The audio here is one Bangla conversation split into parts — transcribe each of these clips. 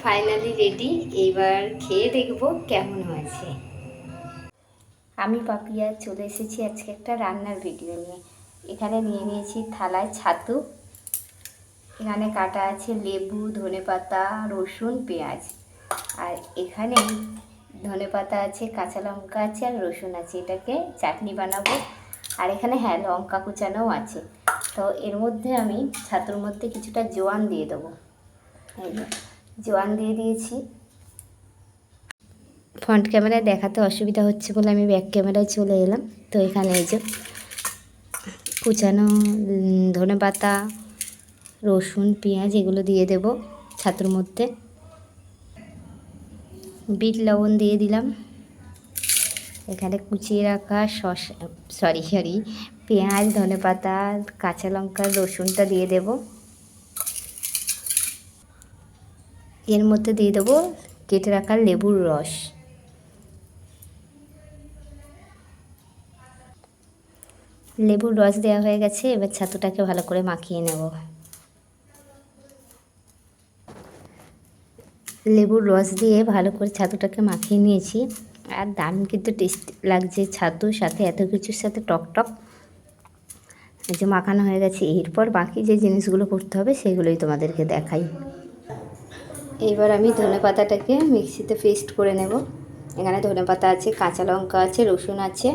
Finally ready. এবার খেয়ে দেখবো কেমন হয়েছে। আমি পাপিয়া চলে এসেছি আজকে একটা রান্নার ভিডিও নিয়ে। এখানে নিয়ে নিয়েছি থালায় ছাতু, এখানে কাটা আছে লেবু, ধনেপাতা, রসুন, পেঁয়াজ, আর এখানে ধনেপাতা আছে, কাঁচা লঙ্কা আছে আর রসুন আছে। এটাকে চাটনি বানাবো। আর এখানে হ্যাঁ লঙ্কা কুচানোও আছে। তো এর মধ্যে আমি ছাতুর মধ্যে কিছুটা জোয়ান দিয়ে দেবো। এই জোয়ান দিয়ে দিয়েছি। ফ্রন্ট ক্যামেরায় দেখাতে অসুবিধা হচ্ছে বলে আমি ব্যাক ক্যামেরায় চলে এলাম। তো এখানে এই যে কুচানো ধনেপাতা, রসুন, পেঁয়াজ এগুলো দিয়ে দেব ছাতুর মধ্যে। বিট লবণ দিয়ে দিলাম। এখানে কুচিয়ে রাখা সরি পেঁয়াজ, ধনেপাতা, কাঁচা লঙ্কা, রসুনটা দিয়ে দেব। এর মধ্যে দিয়ে দেবো কেটে রাখা লেবুর রস। লেবুর রস দেওয়া হয়ে গেছে। এবার ছাতুটাকে ভালো করে মাখিয়ে নেব। লেবুর রস দিয়ে ভালো করে ছাতুটাকে মাখিয়ে নিয়েছি। আর দারুণ কিন্তু টেস্টি লাগছে ছাতুর সাথে, এত কিছুর সাথে টক টক। এই যে মাখানো হয়ে গেছে। এরপর বাকি যে জিনিসগুলো করতে হবে সেগুলোই তোমাদেরকে দেখাই। এইবার আমি ধনেপাতাটাকে মিক্সিতে পেস্ট করে নেব। এখানে ধনেপাতা আছে, কাঁচা লঙ্কা আছে, রসুন আছে,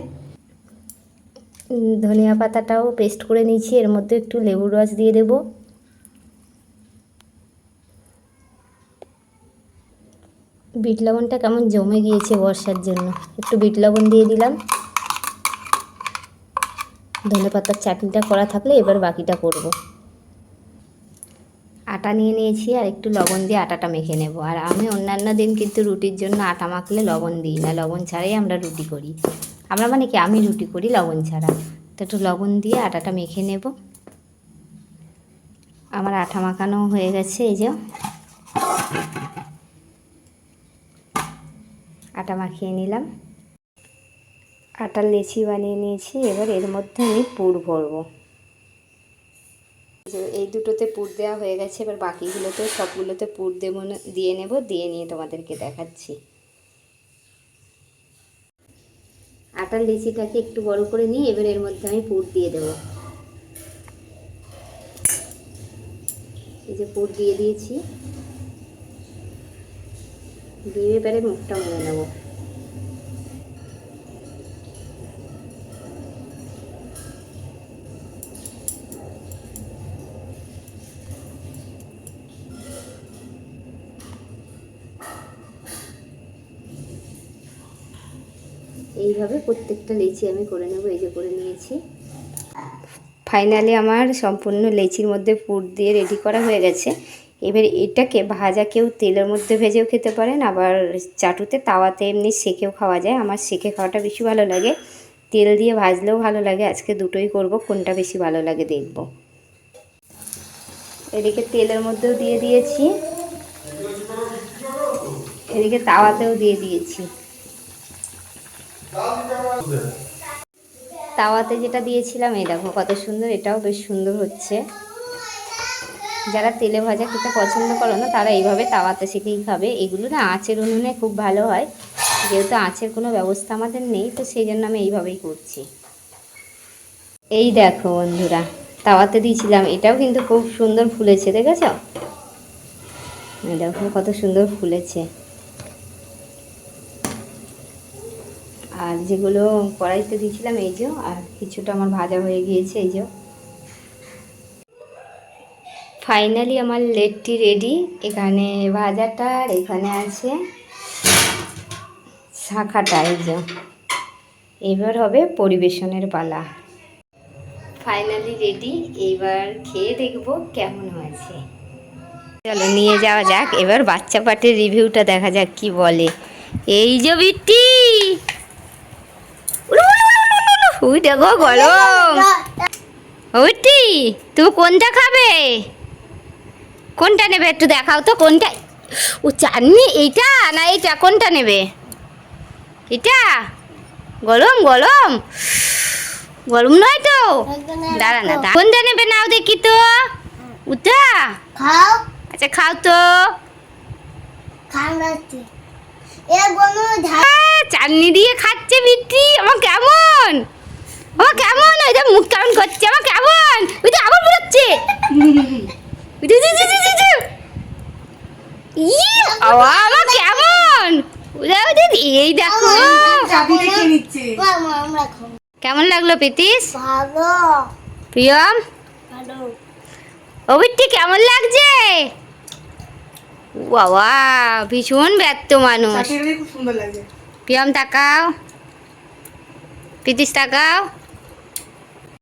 ধনিয়া পাতাটাও পেস্ট করে নিয়েছি। এর মধ্যে একটু লেবুর রস দিয়ে দেব। বিট লবণটা কেমন জমে গিয়েছে বর্ষার জন্য, একটু বিট লবণ দিয়ে দিলাম। ধনেপাতার চাটনিটা করা থাকলে এবার বাকিটা করব। আটা নিয়ে নিয়েছি আর একটু লবণ দিয়ে আটাটা মেখে নেব। আর আমি অন্যান্য দিন কিন্তু রুটির জন্য আটা মাখলে লবণ দিই না, লবণ ছাড়াই আমরা রুটি করি। আমরা মানে কি আমি রুটি করি লবণ ছাড়া। তো একটু লবণ দিয়ে আটাটা মেখে নেব। আমার আটা মাখানো হয়ে গেছে। এই যে আটা মাখিয়ে নিলাম, আটার লেচি বানিয়ে নিয়েছি। এবার এর মধ্যে আমি পুর ভরবো। এই দুটোতে পুর দেওয়া হয়ে গেছে। এবার বাকিগুলোতে সবগুলোতে পুর দিয়ে নেব। দিয়ে নিয়ে তোমাদেরকে দেখাচ্ছি। আটার লেচিটাকে একটু বড় করে নিয়ে এবার এর মধ্যে আমি পুর দিয়ে দেব। এই যে পুর দিয়ে দিয়েছি। দিয়ে এবারে মুখটা মুড়ে নেব। এইভাবে প্রত্যেকটা লেচি আমি করে নেব। এই যে করে নিয়েছি। ফাইনালি আমার সম্পূর্ণ লেচির মধ্যে পুর দিয়ে রেডি করা হয়ে গেছে। এবার এটাকে ভাজা কেউ তেলের মধ্যে ভেজেও খেতে পারেন, আবার চাটুতে তাওয়াতে এমনি সেকেও খাওয়া যায়। আমার সেকে খাওয়াটা বেশি ভালো লাগে, তেল দিয়ে ভাজলেও ভালো লাগে। আজকে দুটোই করব, কোনটা বেশি ভালো লাগে দেখব। এদিকে তেলের মধ্যেও দিয়ে দিয়েছি, এদিকে তাওয়াতেও দিয়ে দিয়েছি। তাওয়াতে যেটা দিয়েছিলাম এই দেখো কত সুন্দর, এটাও বেশ সুন্দর হচ্ছে। যারা তেলে ভাজা খেতে পছন্দ করো না তারা এইভাবে তাওয়াতে সেকেই খাবে। এগুলো না আঁচের উনুনে খুব ভালো হয়, যেহেতু আঁচের কোনো ব্যবস্থা আমাদের নেই, তো সেই জন্য আমি এইভাবেই করছি। এই দেখো বন্ধুরা, তাওয়াতে দিয়েছিলাম, এটাও কিন্তু খুব সুন্দর ফুলেছে, দেখেছ? দেখো কত সুন্দর ফুলেছে। আর যেগুলো কড়াইতে দিয়েছিলাম এই যে, আর কিছুটা আমার ভাজা হয়ে গিয়েছে। এই যে ফাইনালি আমার লেটটি রেডি। এখানে ভাজাটা আর এখানে আছে শাঁখাটা। এই যে এবার হবে পরিবেশনের পালা। Finally ready. এইবার খেয়ে দেখবো কেমন হয়েছে। চলো নিয়ে যাওয়া যাক। এবার বাচ্চা পাটির রিভিউটা দেখা যাক কি বলে। এই যে বিট্টি, ওই দেখো গরম। ওইটি তুমি কোনটা খাবে, কোনটা নেবে একটু দেখাও তো। কোনটা? ও চাটনি, এইটা না এইটা? কোনটা নেবে? এটা গরম গরম গরম নয় তো? দাঁড়া না, কোনটা নেবে নাও দেখি তো। ওটা খাও। আচ্ছা খাও তো। কামড়াচ্ছে এর কোনো চাটনি দিয়ে খাচ্ছে বিটি। আমার কেমন ওই যে মুখ কেমন করছে, আমার কেমন ওই যে আবার বেরোচ্ছে। আমার কেমন এই দেখো কেমন লাগলো প্রীতিশ? ভালো প্রিয়ম ভালো ও বিটি কেমন লাগছে? বাবা ভীষণ ব্যস্ত মানুষ। খুব সুন্দর লাগে। প্রিয়ম তাকাও, প্রীতিশ তাকাও।